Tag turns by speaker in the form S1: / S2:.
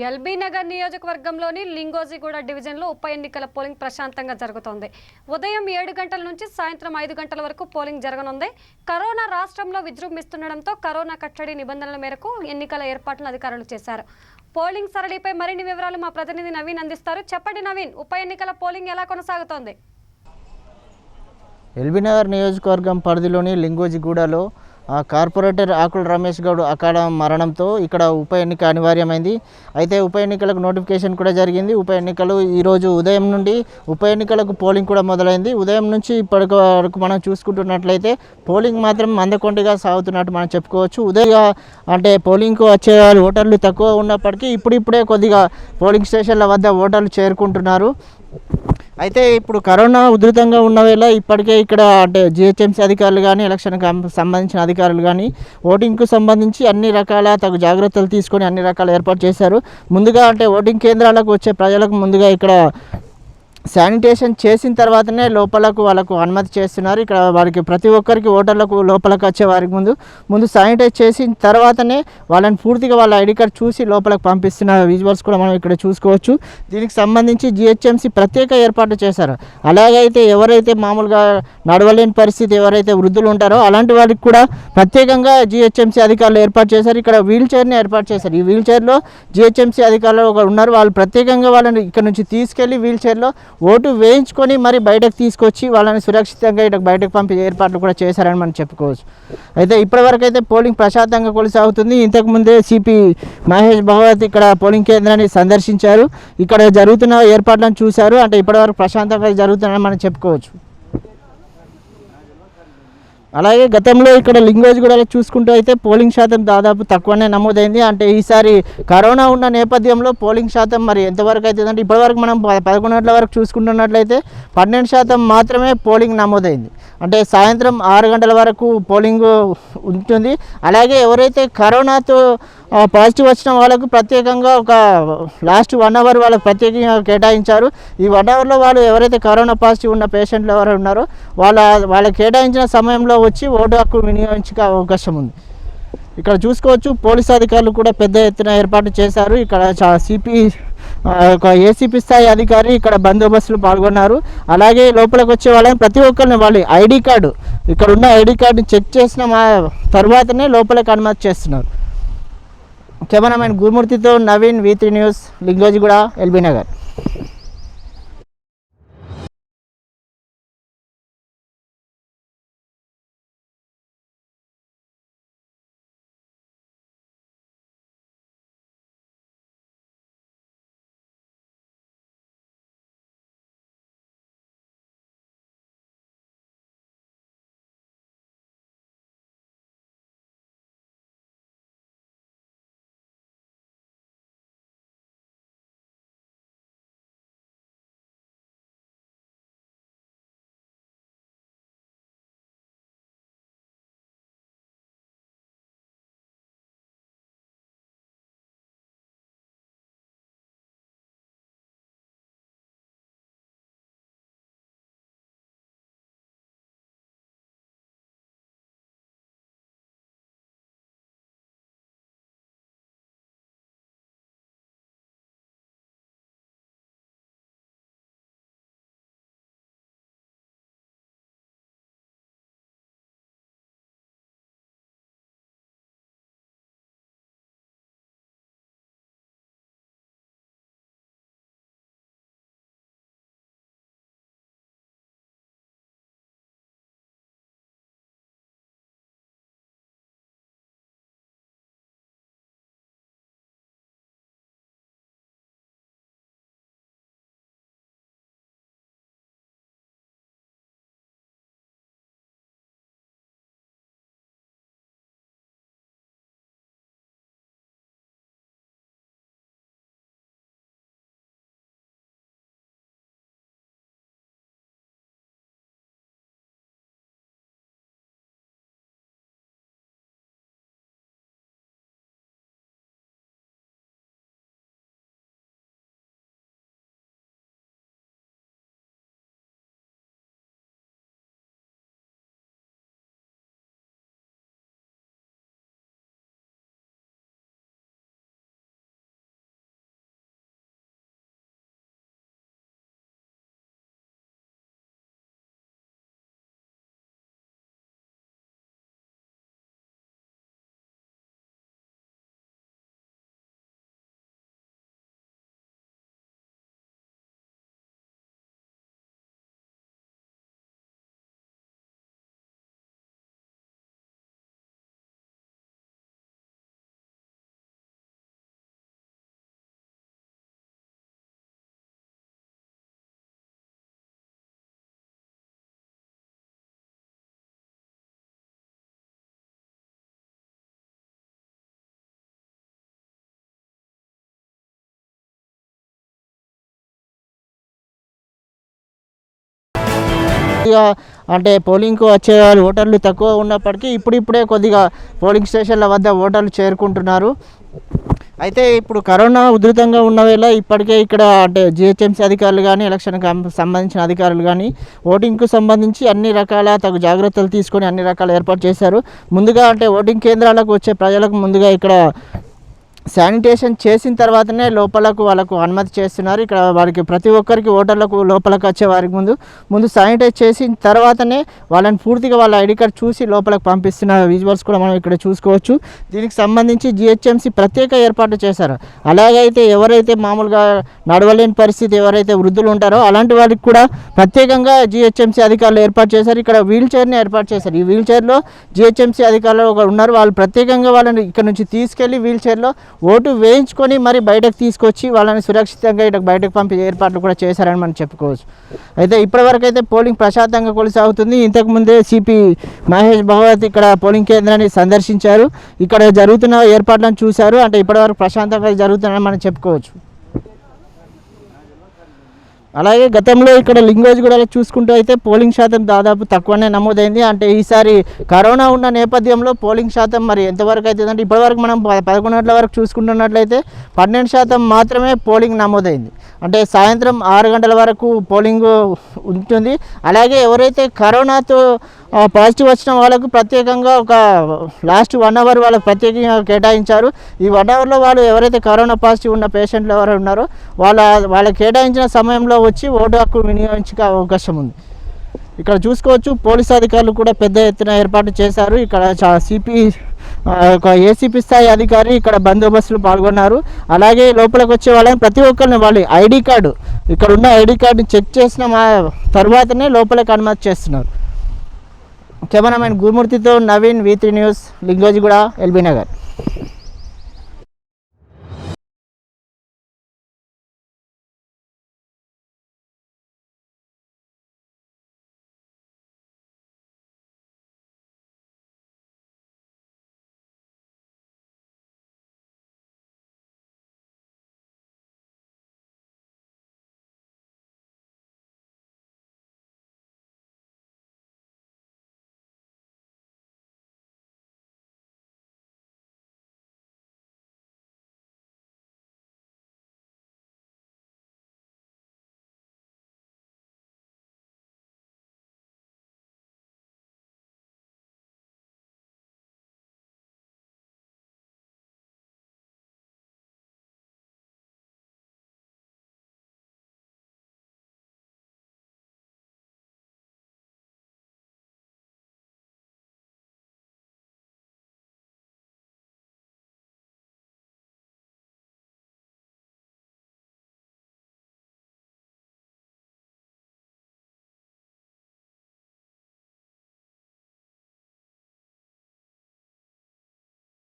S1: LB Nagar నియోజకవర్గంలోని లింగోజిగూడ డివిజన్లో ఉప ఎన్నికల పోలింగ్ ప్రశాంతంగా జరుగుతోంది. ఉదయం 7 గంటల నుంచి సాయంత్రం 5 గంటల వరకు పోలింగ్ జరగనుంది. కరోనా రాష్ట్రంలో విజృంభిస్తుండటంతో కరోనా కట్టడి నిబంధనల మేరకు ఎన్నికల ఏర్పాట్లను అధికారులు చేశారు. పోలింగ్ సరళిపై మరిన్ని వివరాలు మా ప్రతినిధి నవీన్ అందిస్తారు. చెప్పండి నవీన్, ఉప ఎన్నికల పోలింగ్ ఎలా కొనసాగుతోంది?
S2: ఎల్బీ నగర్ నియోజకవర్గం పరిధిలోని లింగోజిగూడలో కార్పొరేటర్ ఆకుల రమేష్ గౌడ్ అకాల మరణంతో ఇక్కడ ఉప ఎన్నిక అనివార్యమైంది. అయితే ఉప ఎన్నికలకు నోటిఫికేషన్ కూడా జరిగింది. ఉప ఎన్నికలు ఈరోజు ఉదయం నుండి ఉప ఎన్నికలకు పోలింగ్ కూడా మొదలైంది. ఉదయం నుంచి ఇప్పటి వరకు మనం చూసుకుంటున్నట్లయితే పోలింగ్ మాత్రం మందకొండిగా సాగుతున్నట్టు మనం చెప్పుకోవచ్చు. ఉదయం అంటే పోలింగ్కు వచ్చే ఓటర్లు తక్కువ ఉన్నప్పటికీ ఇప్పుడిప్పుడే కొద్దిగా పోలింగ్ స్టేషన్ల వద్ద ఓటర్లు చేరుకుంటున్నారు. అయితే ఇప్పుడు కరోనా ఉధృతంగా ఉన్న వేళ ఇప్పటికే ఇక్కడ అంటే జిహెచ్ఎంసీ అధికారులు కానీ ఎలక్షన్కి సంబంధించిన అధికారులు కానీ ఓటింగ్కు సంబంధించి అన్ని రకాల తగు జాగ్రత్తలు తీసుకొని అన్ని రకాల ఏర్పాటు చేశారు. ముందుగా అంటే ఓటింగ్ కేంద్రాలకు వచ్చే ప్రజలకు ముందుగా ఇక్కడ శానిటేషన్ చేసిన తర్వాతనే లోపలకు వాళ్ళకు అనుమతి చేస్తున్నారు. ఇక్కడ వారికి ప్రతి ఒక్కరికి ఓటర్లకు లోపలికి వచ్చే వారికి ముందు శానిటైజ్ చేసిన తర్వాతనే వాళ్ళని పూర్తిగా వాళ్ళ ఐడి కార్డ్ చూసి లోపలికి పంపిస్తున్న విజువల్స్ కూడా మనం ఇక్కడ చూసుకోవచ్చు. దీనికి సంబంధించి జిహెచ్ఎంసీ ప్రత్యేక ఏర్పాట్లు చేశారు. అలాగైతే ఎవరైతే మామూలుగా నడవలేని పరిస్థితి ఎవరైతే వృద్ధులు ఉంటారో అలాంటి వారికి కూడా ప్రత్యేకంగా జిహెచ్ఎంసీ అధికారులు ఏర్పాటు చేశారు. ఇక్కడ వీల్ చైర్ని ఏర్పాటు చేశారు. ఈ వీల్ చైర్లో జిహెచ్ఎంసీ అధికారులు ఒకరు ఉన్నారు. వాళ్ళు ప్రత్యేకంగా వాళ్ళని ఇక్కడ నుంచి తీసుకెళ్లి వీల్ చైర్లో ఓటు వేయించుకొని మరి బయటకు తీసుకొచ్చి వాళ్ళని సురక్షితంగా ఇటు బయటకు పంపే ఏర్పాట్లు కూడా చేశారని మనం చెప్పుకోవచ్చు. అయితే ఇప్పటివరకు అయితే పోలింగ్ ప్రశాంతంగా కొనసాగుతుంది. ఇంతకుముందే సిపి మహేష్ భగవత్ ఇక్కడ పోలింగ్ కేంద్రాన్ని సందర్శించారు. ఇక్కడ జరుగుతున్న ఏర్పాట్లను చూశారు. అంటే ఇప్పటివరకు ప్రశాంతంగా జరుగుతుందని మనం చెప్పుకోవచ్చు. అలాగే గతంలో ఇక్కడ లింగోజిగూడలో చూసుకుంటూ అయితే పోలింగ్ శాతం దాదాపు తక్కువనే నమోదైంది. అంటే ఈసారి కరోనా ఉన్న నేపథ్యంలో పోలింగ్ శాతం మరి ఎంతవరకు అవుతుందంటే ఇప్పటివరకు మనం 11 గంటల వరకు చూసుకుంటున్నట్లయితే 12% మాత్రమే పోలింగ్ నమోదైంది. అంటే సాయంత్రం 6 గంటల వరకు పోలింగ్ ఉంటుంది. అలాగే ఎవరైతే కరోనాతో పాజిటివ్ వచ్చిన వాళ్ళకు ప్రత్యేకంగా ఒక లాస్ట్ 1 అవర్ వాళ్ళకు ప్రత్యేకంగా కేటాయించారు. ఈ 1 అవర్లో వాళ్ళు ఎవరైతే కరోనా పాజిటివ్ ఉన్న పేషెంట్లు ఎవరు ఉన్నారో వాళ్ళకి కేటాయించిన సమయంలో వచ్చి ఓటు హక్కు వినియోగించే అవకాశం ఉంది. ఇక్కడ చూసుకోవచ్చు పోలీసు అధికారులు కూడా పెద్ద ఎత్తున ఏర్పాటు చేశారు. ఇక్కడ సిపి ఒక ఏసీపీ స్థాయి అధికారి ఇక్కడ బందోబస్తులు పాల్గొన్నారు. అలాగే లోపలికి వచ్చే వాళ్ళని ప్రతి ఒక్కరిని వాళ్ళ ఐడి కార్డు ఇక్కడ ఉన్న ఐడి కార్డుని చెక్ చేసిన తర్వాతనే లోపలికి అనుమతి చేస్తున్నారు. కెమెరామెన్ గురుమూర్తితో Naveen, V3 news, Lingojiguda, LB Nagar. కొద్దిగా అంటే పోలింగ్కు వచ్చే ఓటర్లు తక్కువ ఉన్నప్పటికీ ఇప్పుడిప్పుడే కొద్దిగా పోలింగ్ స్టేషన్ల వద్ద ఓటర్లు చేరుకుంటున్నారు. అయితే ఇప్పుడు కరోనా ఉధృతంగా ఉన్న వేళ ఇప్పటికే ఇక్కడ అంటే జిహెచ్ఎంసీ అధికారులు కానీ ఎలక్షన్కి సంబంధించిన అధికారులు కానీ ఓటింగ్కు సంబంధించి అన్ని రకాల తగు జాగ్రత్తలు తీసుకొని అన్ని రకాల ఏర్పాటు చేశారు. ముందుగా అంటే ఓటింగ్ కేంద్రాలకు వచ్చే ప్రజలకు ముందుగా ఇక్కడ శానిటేషన్ చేసిన తర్వాతనే లోపలకు వాళ్ళకు అనుమతి చేస్తున్నారు. ఇక్కడ వారికి ప్రతి ఒక్కరికి ఓటర్లకు లోపలికి వచ్చే వారికి ముందు శానిటైజ్ చేసిన తర్వాతనే వాళ్ళని పూర్తిగా వాళ్ళ ఐడి కార్డ్ చూసి లోపలికి పంపిస్తున్న విజువల్స్ కూడా మనం ఇక్కడ చూసుకోవచ్చు. దీనికి సంబంధించి జిహెచ్ఎంసీ ప్రత్యేక ఏర్పాటు చేశారు. అలాగైతే ఎవరైతే మామూలుగా నడవలేని పరిస్థితి ఎవరైతే వృద్ధులు ఉంటారో అలాంటి వారికి కూడా ప్రత్యేకంగా జిహెచ్ఎంసీ అధికారులు ఏర్పాటు చేశారు. ఇక్కడ వీల్ చైర్ని ఏర్పాటు చేశారు. ఈ వీల్ చైర్లో జిహెచ్ఎంసీ అధికారులు ఒకరు ఉన్నారు. వాళ్ళు ప్రత్యేకంగా వాళ్ళని ఇక్కడ నుంచి తీసుకెళ్లి వీల్ చైర్లో ఓటు వేయించుకొని మరి బయటకు తీసుకొచ్చి వాళ్ళని సురక్షితంగా ఇటు బయటకు పంపే ఏర్పాట్లు కూడా చేశారని మనం చెప్పుకోవచ్చు. అయితే ఇప్పటివరకు అయితే పోలింగ్ ప్రశాంతంగా కొనసాగుతుంది. ఇంతకుముందే సిపి మహేష్ భగవత్ ఇక్కడ పోలింగ్ కేంద్రాన్ని సందర్శించారు. ఇక్కడ జరుగుతున్న ఏర్పాట్లను చూశారు. అంటే ఇప్పటివరకు ప్రశాంతంగా జరుగుతుందని మనం చెప్పుకోవచ్చు. అలాగే గతంలో ఇక్కడ లింగోజిగూడలో చూసుకుంటూ అయితే పోలింగ్ శాతం దాదాపు తక్కువనే నమోదైంది. అంటే ఈసారి కరోనా ఉన్న నేపథ్యంలో పోలింగ్ శాతం మరి ఎంతవరకు అవుతుందంటే ఇప్పటివరకు మనం 11 గంటల వరకు చూసుకుంటున్నట్లయితే 12% మాత్రమే పోలింగ్ నమోదైంది. అంటే సాయంత్రం 6 గంటల వరకు పోలింగ్ ఉంటుంది. అలాగే ఎవరైతే కరోనాతో పాజిటివ్ వచ్చిన వాళ్ళకు ప్రత్యేకంగా ఒక లాస్ట్ 1 అవర్ వాళ్ళకు ప్రత్యేకంగా కేటాయించారు. ఈ 1 అవర్లో వాళ్ళు ఎవరైతే కరోనా పాజిటివ్ ఉన్న పేషెంట్లు ఎవరు ఉన్నారో వాళ్ళ కేటాయించిన సమయంలో వచ్చి ఓటు హక్కు వినియోగించే అవకాశం ఉంది. ఇక్కడ చూసుకోవచ్చు పోలీసు అధికారులు కూడా పెద్ద ఎత్తున ఏర్పాటు చేశారు. ఇక్కడ సిపి ఒక ఏసీపీ స్థాయి అధికారి ఇక్కడ బందోబస్తులు పాల్గొన్నారు. అలాగే లోపలికి వచ్చే వాళ్ళని ప్రతి ఒక్కరిని వాళ్ళ ఐడి కార్డు ఇక్కడ ఉన్న ఐడి కార్డుని చెక్ చేసిన తర్వాతనే లోపలికి అనుమతి చేస్తున్నారు. కెమెరామెన్ గురుమూర్తితో Naveen, V3 news, Lingojiguda, LB Nagar.